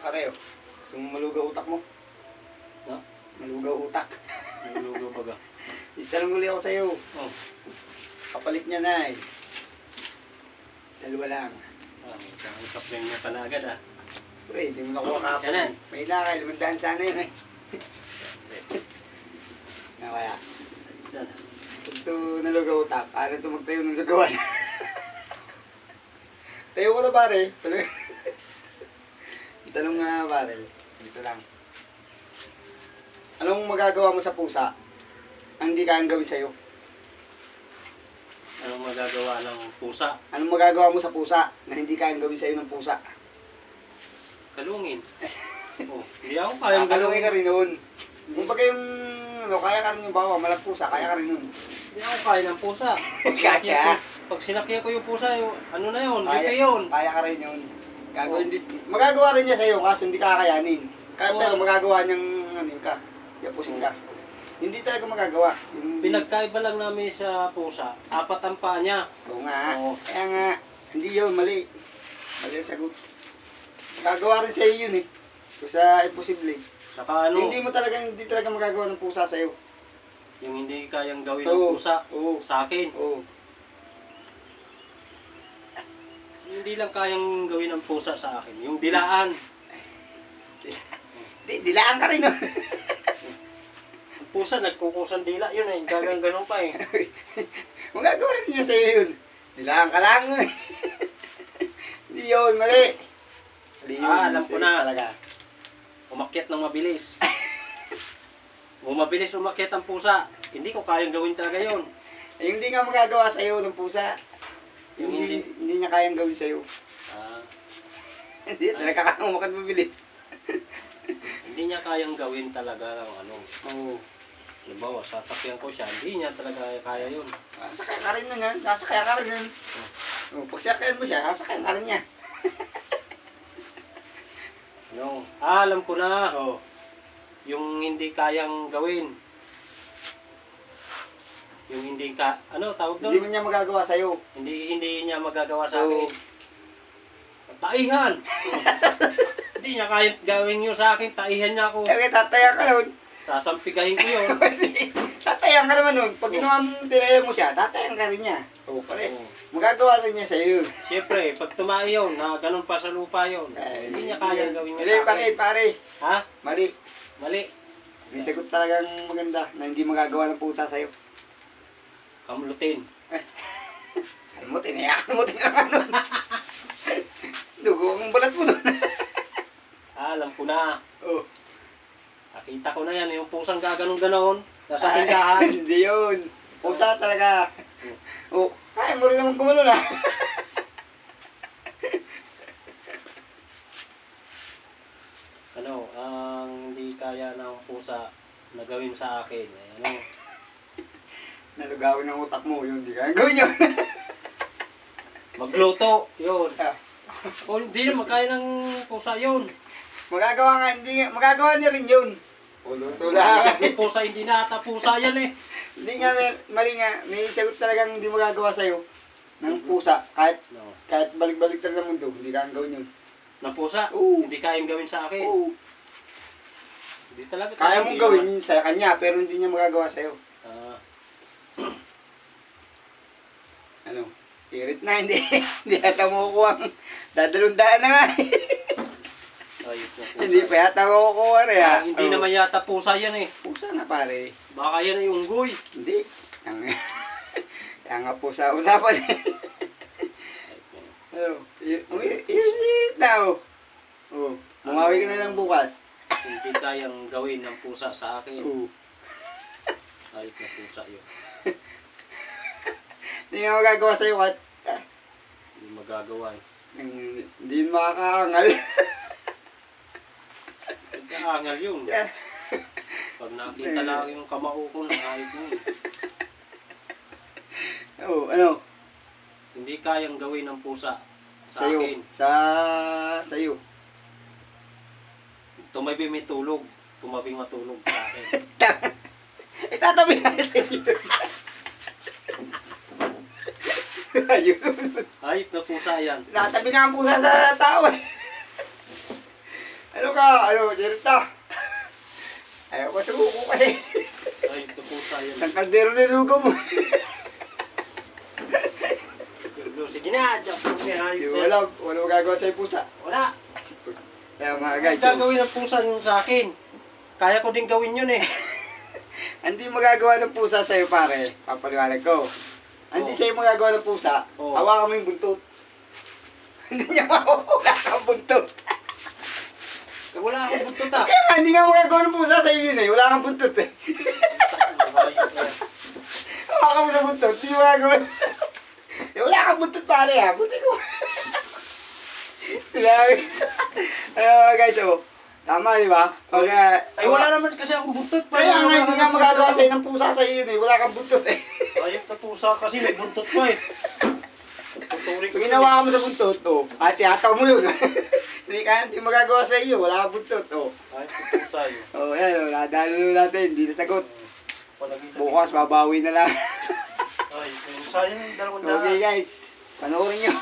Pare, gusto mo malugaw utak mo? No? Malugaw utak. Nulugaw baga. Itanong uli ako sa'yo. Oh. Kapalit niya na eh. Dalawa lang. Ah, may kapling niya pa na agad ah. Pre, hindi mo nakuha kapag. Yan. May nakay, 500 sana yun eh. Kaya, Saan? pag ito nalugaw utak, paano ito magtayo ng lugawan? Tayo ko na pare. Tanong nga pare. Dito lang. Anong magagawa mo sa pusa? Ang hindi kayang gawin sa'yo? Anong magagawa ng pusa? Anong magagawa mo sa pusa na hindi kayang gawin sa'yo ng pusa? Kalungin. Oh, hindi ako kayang Kalungin ka rin nun. Kung pag yung, ano, kaya ka rin yung bawa, malang pusa, kaya ka rin nun. Hindi ako kaya ng pusa. Kaya. Pag sinakya ko yung pusa, yung, ano na yun, Kaya, lipi yun. kaya ka rin yun. Gagawin din. Magagawa rin niya sa'yo, kaso hindi kakayanin. Kaya, pero magagawa niyang, ano ka, yapusin ka. Hindi talaga magagawa. Yung, Pinagkaiba lang namin sa pusa, 4 ang paa niya. Oo nga. Oo. Kaya nga, hindi yun, mali. Mali ang sagot. Magagawa rin sa'yo yun eh. Kung sa imposible. Saka ano, Hindi talaga magagawa ng pusa sa'yo. yung hindi kayang gawin Oo. ng pusa Oo. sa akin. Oo. Hindi lang kayang gawin ng pusa sa akin. Yung dilaan. Dilaan ka rin nun. Ang pusa, nagkukusang dila yun eh. Gagang ganun pa eh. Magagawa rin niya sa'yo yun. Dilaan ka lang. Hindi yun, mali. Mali yun. Alam ko Sa'yo na. Talaga. Umakyat ng mabilis. Kung mabilis umakyat ang pusa, hindi ko kayang gawin talaga yun. Eh, hindi nga magagawa sa'yo ng pusa. Yung Hindi niya kayang gawin sa'yo. Ah, Hindi, talaga kang umakat mabilis. hindi niya kayang gawin talaga ng ano. Oo. Halimbawa, sasakyan ko siya, hindi niya talaga kaya yun. Sakay ka rin nun yan. Nasakay ka rin nun. Pag sakayan mo siya, sasakyan ka rin niya. Ano? Ah, alam ko na. Oo. Yung hindi kayang gawin. Yung hindi ano tawag Hindi doon? mo niya magagawa sa'yo. Hindi niya magagawa sa Oo. akin. Taihan! Hindi niya kaya gawin yun sa akin, taihan niya ako. Kaya tataya ka nun. Sasampigahin ko yun. Tatayan ka naman nun. Pag ginawa mo, tinaya mo siya, tatayan ka rin niya. Oo, pare. Oo. Magagawa rin niya sa'yo. Siyempre, pag tumae yun, na ganun pa sa lupa yun, hindi niya kaya gawin yun Mali, sa akin. pare. Ha? Mali. Mali. May sagot talagang maganda na hindi magagawa ng pusa sa'yo. Kamlutin. Alam mo, tinayakan mo naman nun. Dugo ang balat mo nun. Ah, alam ko na. Oh. Nakita ko na yan, yung pusang gaganon-ganon, nasa tindahan. Hindi yun. Pusa talaga. Oh, kaya mo rin naman gumano na. Ano, ang hindi kaya ng pusa na gawin sa akin, eh, ano, Nalugawin ang utak mo, yun, hindi kaya gawin yun. magluto, yun. Ah, O hindi naman kaya ng pusa yun. magagawa nga, hindi nga, magagawa niya rin yun. Luto lang. Yung pusa, hindi na ata pusa yan eh. Hindi nga, mali nga, may sagot talagang hindi magagawa sa'yo ng pusa. Kahit No. balik-balik talaga ng mundo, hindi kayang gawin yun. Ng pusa, Oo. hindi kayang gawin sa akin. Oo. Hindi talaga. Kaya mong gawin yun sa kanya, pero hindi niya magagawa sa'yo. Ah, Ano? Irit na, hindi. Hindi yata makukuha ang dadalundaan na nga. ayos na pusa. Hindi pa yata makukuha rin ha. Ah, hindi naman yata pusa yan eh. Pusa na pare. Baka yan ay unggoy. Hindi. Kaya nga pusa usapan eh. Ano? Irit na oh. Oh. Bumawi ka na lang bukas. Hindi kayang gawin ng pusa sa akin. Oo. Ayos na pusa yun. Hindi nga magagawa sa'yo kahit Hindi magagawa eh. hindi yun makakaangal. Nagkaangal yun. Yeah. Pag nakita lang yung kamao ko, nakahit mo. Oo, ano? Hindi kayang gawin ng pusa sa Sa'yo. akin. Sa'yo. Tumabi may tulog. Tumabing matulog sa akin. Itatabi na sa'yo. Ayun. Ayop na pusa yan. Natabi nga ang pusa sa tao eh. ka, ano, Jerta. Ayaw ko subuko kasi. Ay, ito pusa yun. Isang kaldero nilugaw mo. Sige na, joke mo niya. Wala magagawa sa'yo pusa. Wala. Kaya mga guys, Ang gagawin ng pusa yun sa akin. Kaya ko din gawin yun eh. hindi magagawa ng pusa sa'yo pare, papaliwanag ko. Hindi Oo. sa'yo magagawa ng pusa, Oo. hawakan mo yung buntot. Hindi niya mahuhula ang buntot. Wala akong buntot ah. Kaya nga, hindi nga magagawa ng pusa sa'yo yun eh, wala kang buntot eh. Hawakan mo sa buntot, hindi mo magagawa. Wala kang buntot pare ha, buti ko. Ayun guys, oh. Tama di ba? Ay wala naman kasi akong buntot. Kaya nga, hindi nga magagawa sa'yo ng pusa sa'yo yun eh, wala kang buntot eh. Ayun na pusa kasi may buntot pa eh. Tuturing Pag hinawakan mo sa buntot, oh, at ihataw mo yun. Hindi magagawa sa iyo, wala kang buntot, oh. Ay, ito pusa yun. Oh, yan, oh, nadalo natin, hindi nasagot. Palagi Bukas, babawi na lang. Ay, pusa yun, dalawang Okay guys, panoorin nyo.